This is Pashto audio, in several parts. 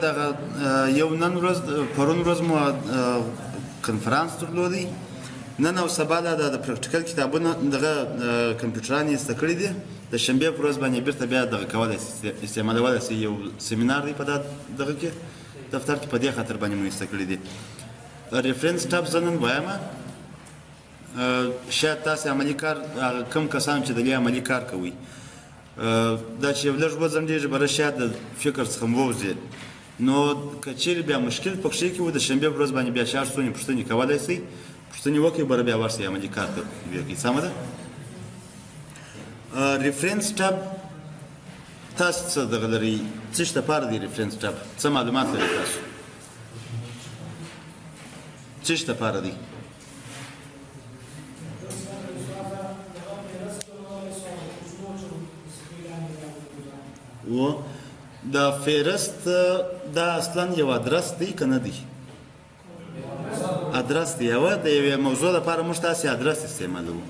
دغه یو نن ورځ پرون ورځ مو کنفرانس درلودی نن او سبا د پریکټیکل کتابونه دغه کمپیوټران یې زده کړي دي د شنبې په ورځ باندې بیرته بیا دغه کولی استعمالولی سي یو سیمینار دی په دغه کې دفتر کې په دې خاطر باندې مو زده کړي دي ریفرنس ټاپ زه نن وایم شاید تاسې عملي کار کم کسان چې د دې عملي کار کوئ دا چې یو لږ وځنډېږي بره شاید د فکر څخه ووځي نو که چیرې بیا مشکل په کښې کې و د شنبې په ورځ باندې بیا شاړ څونې پوښتنې کولی سئ پوښتنې وکړئ بره بیا ورسئ عملي کار ته وکړئ سمه ده ریفرنس ټاپ تاسو څه دغه لرئ څه شي دپاره دی ریفرنس ټاپ څه معلومات لرئ تاسو څه شي دپاره دی و د فهرست دا اصلا یو ادرس دی که نه دی ادرس دی یوه د یوې موضوع لپاره موږ تاسې ادرس استعمالوو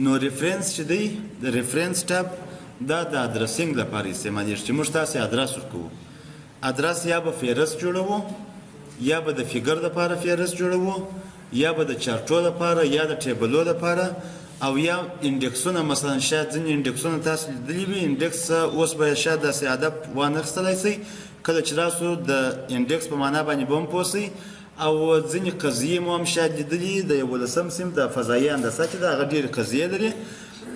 نو ریفرنس چې دی د ریفرنس ټاپ دا د ادرسینګ لپاره استعمالیږي چې موږ تاسې ادرس ورکوو ادرس یا به فهرست جوړوو یا به د فیګر لپاره فهرست جوړوو یا به د چارټو لپاره یا د ټیبلو لپاره او یا انډکسونه مثلا شاید ځینې انډکسونه تاسو لیدلي وي انډکس اوس به شاید داسې هدف وانخیستلی سئ کله چې راسو د انډکس په معنا باندې به هم پوه سئ او ځینې قضیې مو هم شاید لیدلي د 11 صنف د فضایي هندسه چې د هغه ډېرې قضیې لري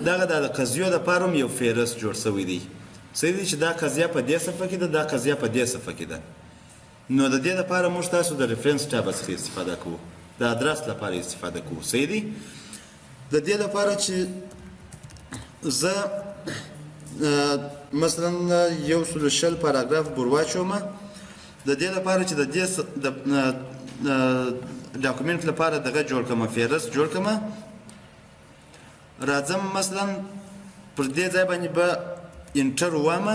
دغه د قضیو دپاره هم یو فهرست جوړ سوی دی صحیح دی چې دا قضیه په دې صفحه کې ده دا قضیه په دې صفحه کې ده نو د دې لپاره موږ تاسو د ریفرنس ټاپ څخه استفاده کوو د ادرس لپاره استفاده کوو صحیح دی د دې لپاره چې زه مثلا 100 پاراګراف بور واچوم د دې لپاره چې د دې ډاکومنټ لپاره دغه جوړ کړم فهرست جوړ کړم راځم مثلا پر دې ځای باندې به انټر ووایم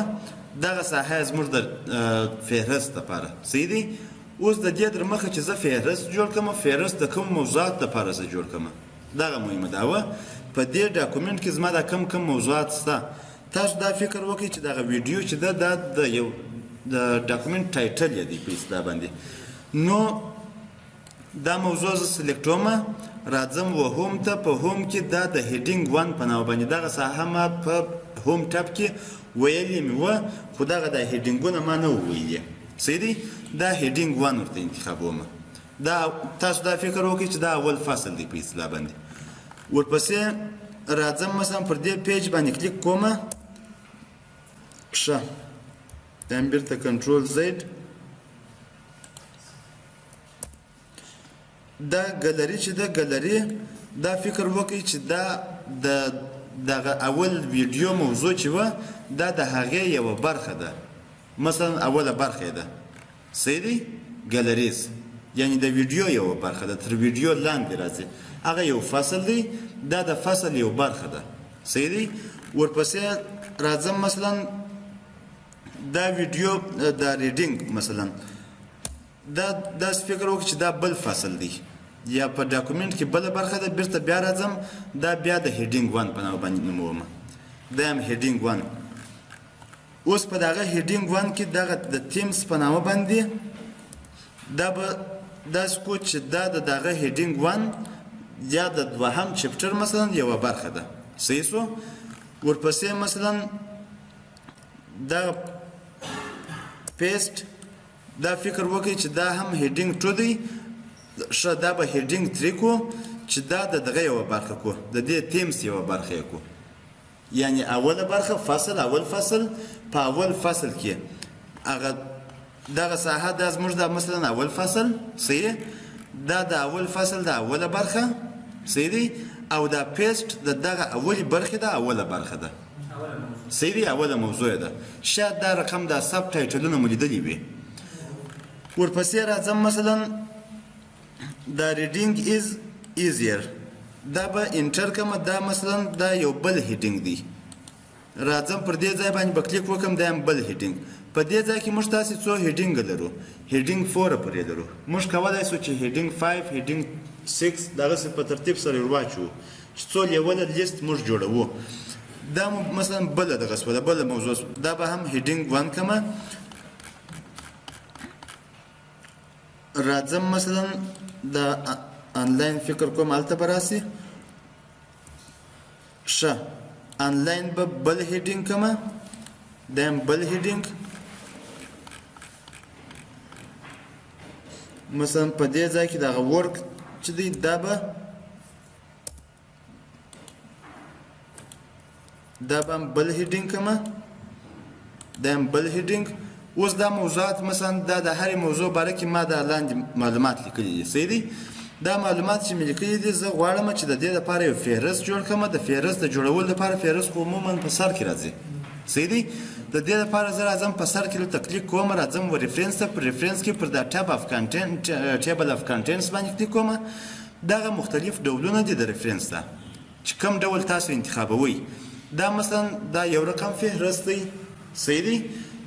دغه ساحه زموږ د فهرست لپاره صحیح دی اوس د دې تر مخه چې زه فهرست جوړ کړم فهرست د کوم موضوعات لپاره زه جوړ کړم دغه مهمه دا وه په دې ډاکومنټ کې زما دا کم موضوعات شته تاسو دا فکر وکړئ چې دغه ویډیو چې ده دا د یو د ډاکومنټ ټایټل یې دی په اصطلاح باندې نو دا موضوع زه سلیکټوم راځم و هوم ته په هوم کې دا د هیډینګ 1 په نامه باندې دغه ساحه ما په هوم ټاپ کې ویلې مې وه خو دغه د هیډینګونه ما نه وویلې صحیح دی دا هیډینګ 1 ورته انتخابوم دا تاسو دا فکر وکړئ چې دا اول فصل دی په اصطلاح باندې ورپسې راځم مثلا پر دې پیج باندې کلیک کوم ښه دا هم بیرته کنټرول زید دا ګلري چې ده ګلري دا فکر وکړئ چې دا دغه اول ویډیو موضوع چې وه دا د هغې یوه برخه ده مثلا اوله برخه یې ده صحیح دی ګلریز یعنی د ویډیو یوه برخه ده تر ویډیو لاندې راځي هغه یو فصل دی دا د فصل یو برخه ده صحیح دی ورپسې راځم مثلا دا ویډیو دا ریډینګ مثلا دا داسې فکر وکړئ چې دا بل فصل دی یا په ډاکومنټ کې بله برخه ده بیرته بیا راځم دا بیا د هیډینګ 1 په نامه باندې نوموم دا هم هیډینګ 1 اوس په دغه هیډینګ 1 کې دغه د تیمز په نامه باندې دا به داسې کو چې دا د دغه هیډینګ 1 یا د دوهم چپټر مثلا یوه برخه ده صحیح سو ورپسې مثلا دا پیسټ دا فکر وکړئ چې دا هم هیډینګ 2 دی ښه دا به هیډینګ 3 کو چې دا د دغه یوه برخه کو د دې تیمز یوه برخه یې کو یعنی اوله برخه فصل اول فصل په اول فصل کې هغه دغه ساحه دا زموږ د مثلا اول فصل صحیح دا د اول فصل د اوله برخه صحیح دی او دا پیسټ د دغه اولې برخې ده اوله برخه ده صحیح دی اوله موضوع ده شاید دا رقم دا سب ټایټلونه مو لیدلي وي ورپسې راځم مثلا دا ریډینګ از ایزیر دا به انټر کړم دا مثلا دا یو بل هیډینګ دی راځم پر دې ځای باندې به کلیک وکړم دا هم بل هیډینګ په دې ځای کې موږ تاسې څو هیډینګ لرو هیډینګ 4 پورې لرو موږ کولی شو چې هیډینګ 5 هیډینګ 6 دغسې په ترتیب سره ور واچوو چې څو لیوله لیست موږ جوړوو دا مثلا بله دغه شوه بله موضوع دا به هم هیډینګ 1 کړمه راځم مثلا د آنلاین فکر کوم هلته به راسي ښه آنلاین به بل هیډینګ کمه دیم بل هیډینګ مثلا په دې ځای کې دغه ورک چې دی دا به بل هیډینګ کمه دیم بل هیډینګ اوس دا موضوعات مثلا دا د هرې موضوع باره کې ما دا لاندې معلومات لیکلي دي صحیح دی دا معلومات چې مې لیکلي دي زه غواړم چې د دې لپاره یو فهرست جوړ کړم د فهرست د جوړولو لپاره فهرست خو عموما په سر کې راځي صحیح دی د دې لپاره زه راځم په سر کې دلته کلیک کوم راځم و ریفرنس ته په ریفرنس کې پر دا ټیبل اف کنټینټس باندې کلیک کوم دغه مختلف ډولونه دي د ریفرنس ته چې کوم ډول تاسو انتخابوئ دا مثلا دا یو رقم فهرست دی صحیح دی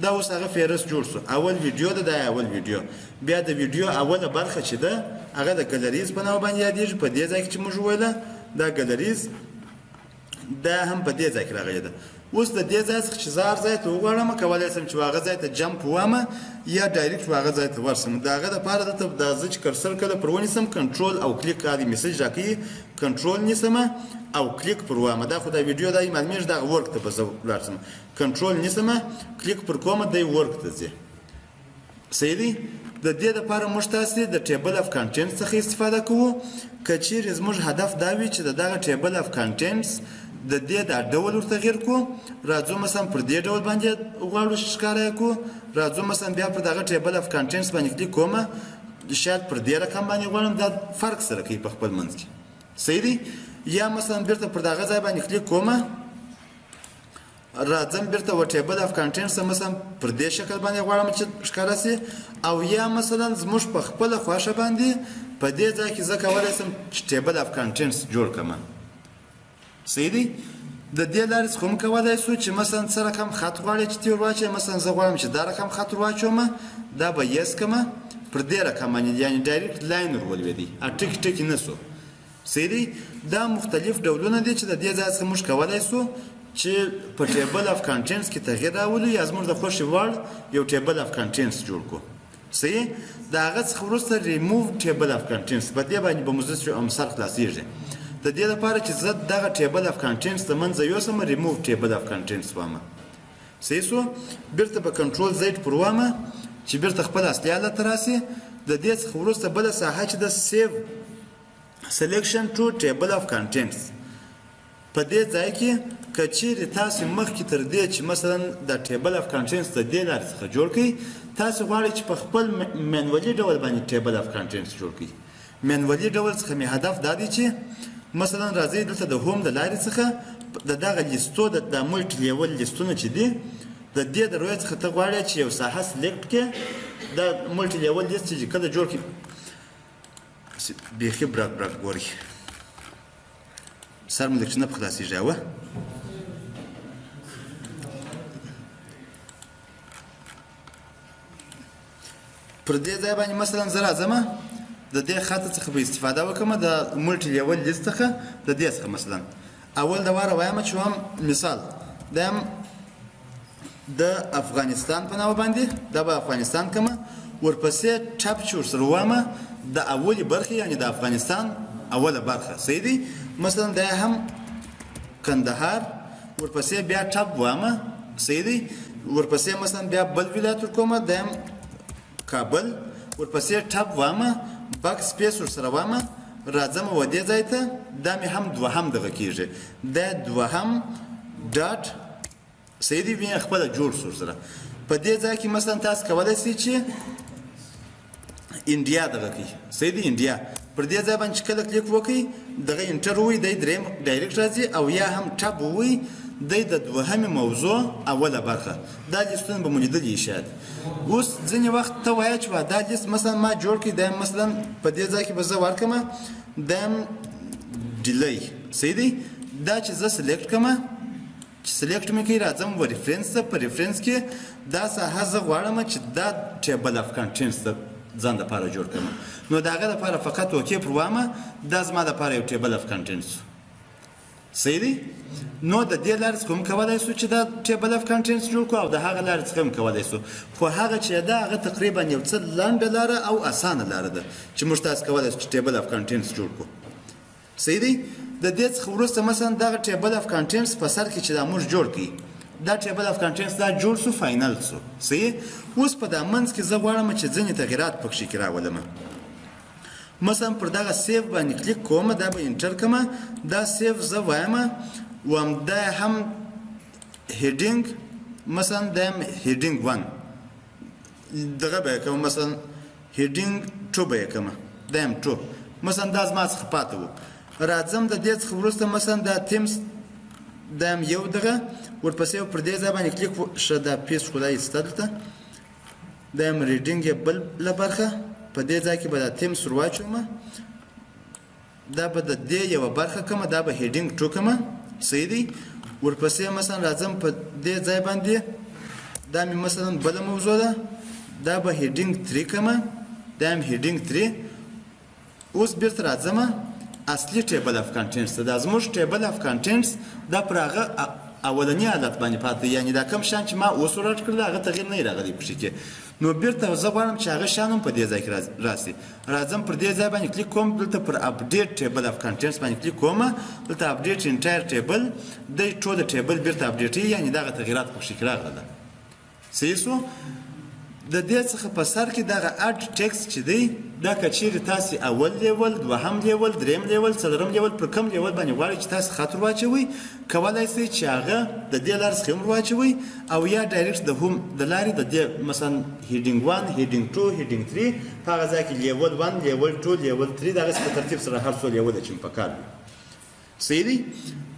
دا اوس هغه فهرست جوړ شو اول ویډیو ده دا اول ویډیو بیا د ویډیو اوله برخه چې ده هغه د ګلریز په نامه باندې یادېږي په دې ځای کې چې موږ وویله دا ګلریز دا هم په دې ځای کې راغلی ده اوس د دې ځای څخه چې زه هر ځای ته وغواړم کولی شم چې هغه ځای ته جمپ ووامه یا ډایرکټ هغه ځای ته ورسم د هغه دپاره دلته دا زه چې کرسر کله پر ونیسم کنټرول او کلیک هغه میسج راکوي کنټرول نیسمه او کلیک پر وامه دا خو دا ویډیو دا معلومیږي دغه ورک ته به زه ولاړ شم کنټرول نیسمه کلیک پر کومه دی ورک ته ځي صحیح دی د دې لپاره موږ تاسې د ټیبل اف کنټینټس څخه استفاده کوو که چیرې زموږ هدف دا وي چې د دغه ټیبل اف کنټینټس د دې دا ډول ورته غیر کو راځو مثلا پر دې ډول باندې غواړو چې ښکاره یې کو راځو مثلا بیا پر دغه ټیبل اف کنټینټس باندې کلیک کومه شاید پر دې رقم باندې غواړم دا فرق سره کوي په خپل منځ کې صحیح دی یا مثلا بیرته پر دغه ځای باندې کلیک کومه راځم بیرته و ټیبل اف کنټینټس مثلا پر دې شکل باندې غواړم چې ښکاره سي او یا مثلا زموږ په خپله خوښه باندې په دې ځای کې زه کولی شم چې ټیبل اف کنټینټس جوړ کړم صحیح دی د دې لارې څخه هم کولی شو چې مثلا څه رقم خط غواړې چې تې ور واچوې مثلا زه غواړم چې دا رقم خط ور واچوم دا به یس کړمه پر دې رقم باندې یعنې ډایرکټ لاین ور ولوېدی ټکي ټکي نه سو صحیح دی دا مختلف ډولونه دي چې د دې ځای څخه موږ کولی شو چې په ټیبل اف کنټینټس کې تغییر راولو یا زموږ د خوښې وړ یو ټیبل اف کنټینټس جوړ کړو صحیح د هغه څخه وروسته ریموو ټیبل اف کنټینټس په دې باندې به مو سر خلاصېږي د دې لپاره چې زه دغه ټیبل اف کنټینټس د منځه یوسم ریموو ټیبل اف کنټینټس وامه صحیح شو بیرته به کنټرول زیډ پر وامه چې بیرته خپل اصلي حالت ته راسي د دې څخه وروسته بله ساحه چې د سیو سلیکشن ټو ټیبل اف کنټینټس په دې ځای کې که چیرې تاسو مخکې تر دې چې مثلا د ټیبل اف کنټینټس د دې لارې څخه جوړ کړئ تاسو غواړئ چې په خپل مینولي ډول باندې ټیبل اف کنټینټس جوړ کړئ مینولي ډول څخه مې هدف دا دی چې مثلا راځئ دلته د هوم د لارې څخه د دغه لیستو د ملټي لیول لیستونه چې دي د دې د روی څخه ته غواړې چې یو ساحه سلیکټ کړې د ملټي لیول لیست چې کله جوړ کړي بیخي برک ګورئ سر مې لږ نه په خلاصېږي اوه پر دې ځای باندې مثلا زه راځم د دې خط څخه به استفاده وکړم د ملټي لیول لیست څخه د دې څخه مثلا اول د واره وایم چې هم مثال دا هم د افغانستان په نامه باندې دا به افغانستان کړم ورپسې ټپ چې ورسره ووامه د اولې برخې یعنې د افغانستان اوله برخه صحیح دی مثلا دا هم کندهار ورپسې بیا ټپ ووامه صحیح دی ورپسې مثلا بیا بل ولایت ورکومه دا هم کابل ورپسې ټپ ووامه بک سپیس ورسره ووامه راځم و دې ځای ته دا مې هم دوهم دغه کېږي دا دوهم ډاټ صحیح دی بیا خپله جوړ شو ورسره په دې ځای کې مثلا تاسو کولی شئ چې انډیا دغه کوي صحیح دی انډیا پر دې ځای باندې چې کله کلیک وکړئ دغه انټر ووایي دی دریم ډایرکټ راځي او یا هم ټب ووایي دی د دوهمې موضوع اوله برخه دا لیستونه به مو لیدلي شاید اوس ځینې وخت ته وایه چې دا لیست مثلا ما جوړ کړي دا مثلا په دې ځای کې به زه ورکړم دا ډیلی صحیح دی دا چې زه سلیکټ کړم چې سلیکټ مې کوي راځم و ریفرنس ته په ریفرنس کې دا ساحه زه غواړم چې دا ټیبل اف کنټینټس د ځان دپاره جوړ کړم نو د هغه دپاره فقط اوکې پر وامه دا زما دپاره یو ټیبل اف کنټینټس صحیح دی؟ نو د دې لارې څخه هم کولی شو چې دا ټیبل اف کنټینټس جوړ کړو او د هغه لارې څخه هم کولی شو خو هغه چې ده هغه تقریبا یو څه لنډه لاره او اسانه لاره ده چې موږ تاسو کولی شو چې ټیبل اف کنټینټس جوړ کړو صحیح دی؟ د دې څخه وروسته مثلا دغه ټیبل اف کنټینټس په سر کې چې دا موږ جوړ کړي دا ټیبل اف کنټینټس دا جوړ شو فاینل شو صحیح اوس په دا منځ کې زه غواړم چې ځینې تغیرات پکښې کې راولم مثلا پر دغه سیف باندې کلیک کوم دا به انټر کوم دا سیف زه وایم وام دا هم هیډینګ مثلا دا هم هیډینګ 1 دغه به کوم مثلا هیډینګ 2 به کوم دا هم 2 مثلا دا زما څخه پاتې و راځم د دې څخه وروسته مثلا دا تیمز دا هم یو دغه ورپسې پر دې ځای باندې کلیک شه دا پیس ښکلا ایسته دلته دا هم ریډینګ یې بله برخه په دې ځای کې به دا تیمز ور واچوم دا به د دې یوه برخه کومه دا به هیډینګ 2 کومه صحیح دی ورپسې مثلا راځم په دې ځای باندې دا مې مثلا بله موضوع ده دا به هیډینګ 3 کومه دا هم هیډینګ 3 اوس بیرته راځم اصلي ټیبل اف کنټینټس ته دا زموږ ټیبل اف کنټینټس دا پر هغه اولنی حالت باندې پاتې یعنی دا کوم شیان چې ما اوس ورټ کړل هغه تغیر نه راغلی پکې کې نو بیرته زه غواړم چې هغه شیان هم په دې ځای کې راسي راځم پر دې ځای باندې کلیک کوم دلته پر اپډیټ ټیبل اف کنټینټس باندې کلیک کوم دلته اپډیټ انټایر ټیبل د ټول ټیبل بیرته اپډیټي یعنی دغه تغیرات پکې کې راغله صحیح سو د دې څخه په سر کې دغه اډ ټیکس چې دی دا که چیرې تاسې اول لیول دوهم لیول دریم لیول څلورم لیول پر کوم لیول باندې غواړئ چې تاسې خط ور واچوئ کولی شئ چې هغه د دې لارې څخه هم ور واچوئ او یا ډایرکټ د هوم د لارې د دې مثلا هیډینګ 1 هیډینګ 2 هیډینګ 3 په هغه ځای کې لیول 1 لیول 2 لیول 3 دغسې په ترتیب سره هر څو لیوله چې په کار وي صحیح دی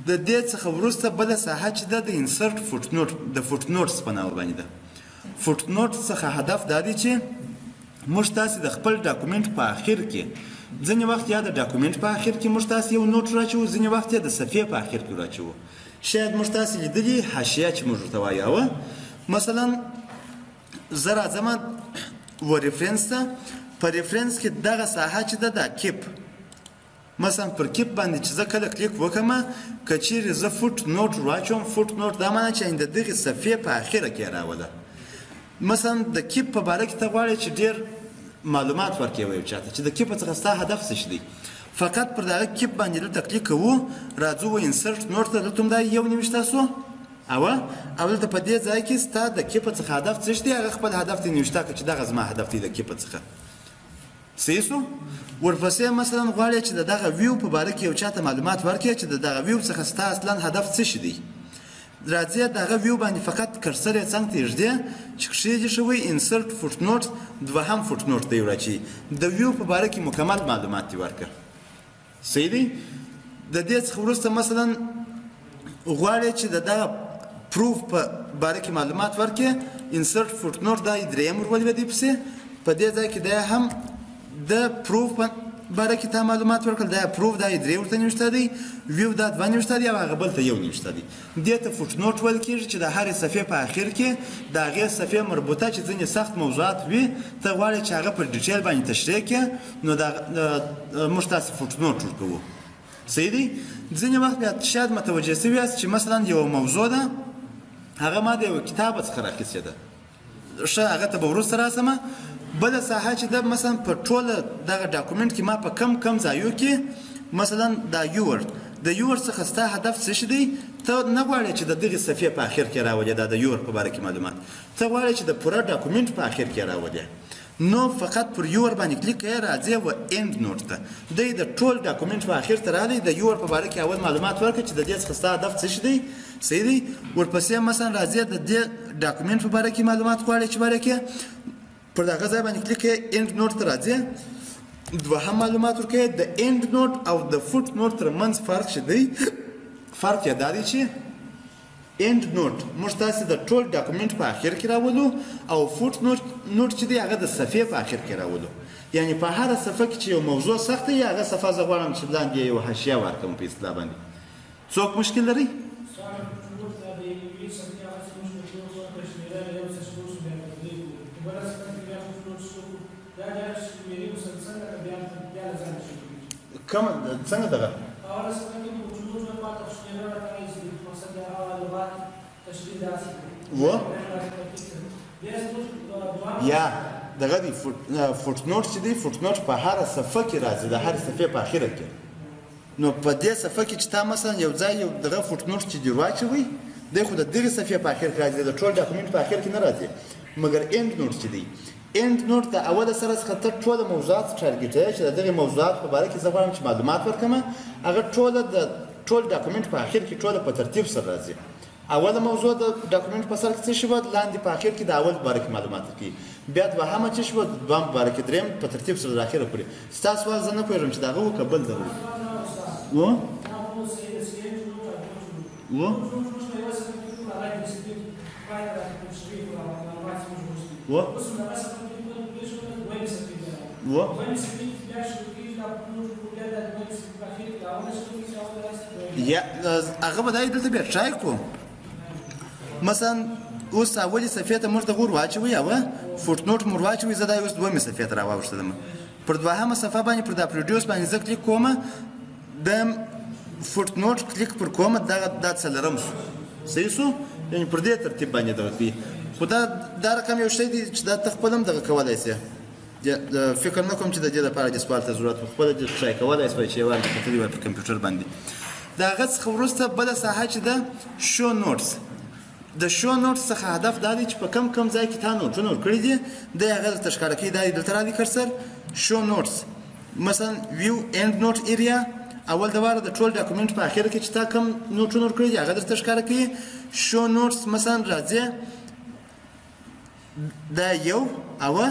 د دې څخه وروسته بله ساحه چې ده د انسرټ فوټنوټ د فوټنوټس په نامه باندې ده فوټنوټ څخه هدف دا دی چې موږ تاسې د خپل ډاکومنټ په آخر کې ځینې وخت یا د ډاکومنټ په آخر کې موږ تاسې یو نوټ راچوو ځینې وخت یا د صفحې په آخر کې راچوو شاید موږ تاسې لیدلي حاشیه چې موږ ورته وایو مثلا زه راځم و ریفرنس ته په ریفرنس کې دغه ساحه چې ده دا کیپ مثلا پر کیپ باندې چې زه کله کلیک وکړم که چیرې زه فوټ نوټ واچوم فوټ نوټ دا معنی چې د دغې صفحې په آخره کې راوله مثلا د کیپ په باره کې ته غواړې چې ډېر معلومات ورکړې یو چاته چې د کیپ څخه ستا هدف څه دی فقط پر دغه کیپ باندې دلته کلیک کوو راځو و انسرټ نوټ ته دلته هم دا یو نوشته سو او دلته په دې ځای کې ستا د کیپ څخه هدف څه دی هغه خپل هدف دې نوشته کړه چې دغه زما هدف دی د کیپ څخه صحیح سو ورپسې مثلا غواړې چې د دغه ویو په باره کې یو چاته معلومات ورکړې چې د دغه ویو څخه ستا اصلا هدف څه دی راځي دغه ویو باندې فقط کرسر یې څنګ ته ایږدې چې کښېږدي شوی انسرټ فوټنوټ دوهم فوټنوټ ته یې وراچوي د ویو په باره کې مکمل معلومات یې ورکړه صحیح دی د دې څخه وروسته مثلا غواړې چې د دغه پروف په باره کې معلومات ورکړې انسرټ فوټنوټ دا یې دریم ور ولوېدی پسې په دې ځای کې دا هم د پروف په باره کې تا معلومات ورکړل دا پروف دا یې درې ورته نوشته دی ویو دا دوه نوشته دی او هغه بل ته یو نوشته دی دې ته فوټنوټ ویل کېږي چې د هرې صفحې په آخر کې د هغې صفحې مربوطه چې ځینې سخت موضوعات وي ته غواړې چې هغه په ډیټیل باندې تشریح کړې نو موږ تاسې فوټنوټ ورکوو صحیح دی ځینې وخت بیا شاید متوجه شوي یاست چې مثلا یوه موضوع ده هغه ما د یوه کتابه څخه راخیستې ده ښه هغه ته به وروسته راسمه بله ساحه چې ده مثلا په ټوله دغه ډاکومنټ کې ما په کم ځایو کې مثلا دا یوورډ د یوورډ څخه ستا هدف څه دی ته نه غواړې چې د دغې صفحې په آخر کې راولې دا د یوورډ په باره کې معلومات ته غواړې چې د پوره ډاکومنټ په آخر کې راولې نو فقط پر یوورډ باندې کلیک کوې راځې و اند نوټ ته دی د ټول ډاکومنټ په آخر ته راغلی د یوورډ په باره کې اول معلومات ورکړه چې د دې څخه ستا هدف څه دی صحیح دی ورپسې مثلا راځې د دې ډاکومنټ په باره کې معلومات غواړې چې باره کې پر دغه ځای باندې کلیک کوې اند نوټ ته راځې دوهم معلومات ورکوې د اند نوټ او د فوټ نوټ ترمنځ فرق چې دی فرق یې دا دی چې اند نوټ موږ تاسې د ټول ډاکومنټ په آخر کې راولو او فوټ نوټ چې دی هغه د صفحې په آخر کې راولو یعنی په هره صفحه کې چې یو موضوع سخته وي هغه صفحه زه غواړم چې لاندې یو حاشیه ورکړم په اصطلاح باندې څوک مشکل لري کوم څنګه دغه و یا دغه دی فوټ نوټ چې دی فوټ نوټ په هر صفحه کې راځي د هر صفحې په اخره کې نو په دې صفحه کې چې تا مثلا یو ځای یو دغه فوټ نوټ چې دی واچوي دی خو د دغه صفحې په اخر کې راځي د ټول ډاکومنټ په اخر کې نه راځي مګر اند نوټ چې دی اند نوټ د اوله سره څخه ته ټول موضوعات ټارګټ چې دغه موضوعات په اړه کې زه غواړم چې معلومات ورکړم هغه ټول ډاکومنټ په اخر کې ټول په ترتیب سره راځي اوله موضوع د ډاکومنټ په سر کې څه شی و لاندې په اخر کې د اول باره کې معلومات کوي بیا دوهمه څه شی و دوهم باره کې دریم په ترتیب سره د اخره پورې ستاسو سوال زه نه پوهېږم چې د هغه و که بل دغه یا هغه به دا دلته بیا ټرای کړو مثلا اوس اولې صفحې ته موږ دغه ور واچوئ اوه فوټ نوټ مو ور واچوئ زه دا اوس دویمې صفحې ته راواوښتلم پر دوهمه صفحه باندې پر دا پروډیوس باندې زه کلیک کوم د فوټ نوټ کلیک پر کوم دا څلورم شو صحیح شو یعنې پر دې ترتیب باندې دغه کوي خو دا رقم یو شی دی چې دا ته خپل هم دغه کولی شې فکر نه کوم چې د دې لپاره دې سوال ته ضرورت خپله دې ټرای کولی شوی چې یوازې کتلي وای په کمپیوټر باندې د هغه څخه وروسته بله ساحه چې ده شو نوټس د شو نوټس څخه هدف دا دی چې په کم ځای کې تا نوټونه ورکړي دي دی هغه درته ښکاره کوي دا دلته راځي کرسر شو نوټس مثلا ویو اند نوټ ایریا اول دواره د ټول ډاکومنټ په اخر کې چې تا کم نوټونه ورکړي دي هغه درته ښکاره کوي شو نوټس مثلا راځي دا یو اوه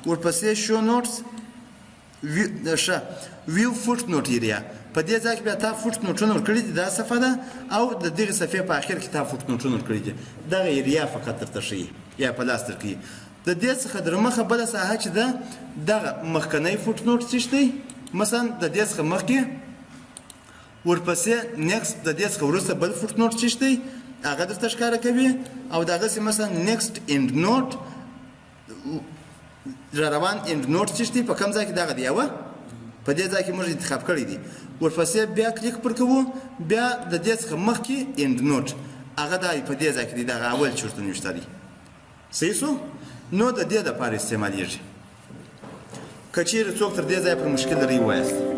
ورپسې شو نوټس ویو فوټ نوټ ایریا په دې ځای کې بیا تا فوټ نوټونه ورکړي دي دا صفحه ده او د دغې صفحې په اخر کې تا فوټ نوټونه ورکړي دي دغه ایریا فقط درته ښیي یا په لاس درکوي د دې څخه در مخه بله ساحه چې ده دغه مخکنی فوټ نوټ څه دی مثلا د دې څخه مخکې ورپسې نیکسټ د دې څخه وروسته بل فوټ نوټ څه دی هغه درته ښکاره کوي او دغسې مثلا نیکسټ اند نوټ را روان اند نوټ څه دی په کوم ځای کې دغه دی اوه په دې ځای کې موږ انتخاب کړی دی ورپسې بیا کلیک پر کوو بیا د دې څخه مخکې اند نوټ هغه دا په دې ځای کې دی دغه اول چې ورته نوشته دی صحیح شو نو د دې دپاره استعمالیږي که چیرې څوک تر دې ځایه پر مشکل لري ووایاست